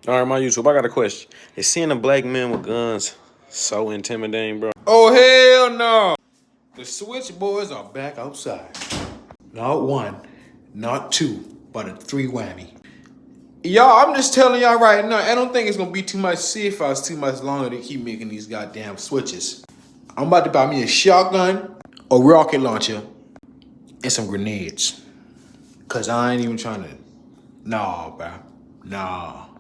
All right, my YouTube, I got a question. Is seeing a black man with guns so intimidating, bro? Oh, hell no. The Switch Boys are back outside. Not one, not two, but a three whammy. Y'all, I'm just telling y'all right now, I don't think it's gonna be too much serious too much longer to keep making these goddamn switches. I'm about to buy me a shotgun, a rocket launcher, and some grenades. Cause I ain't even trying to. Nah, bro. Nah.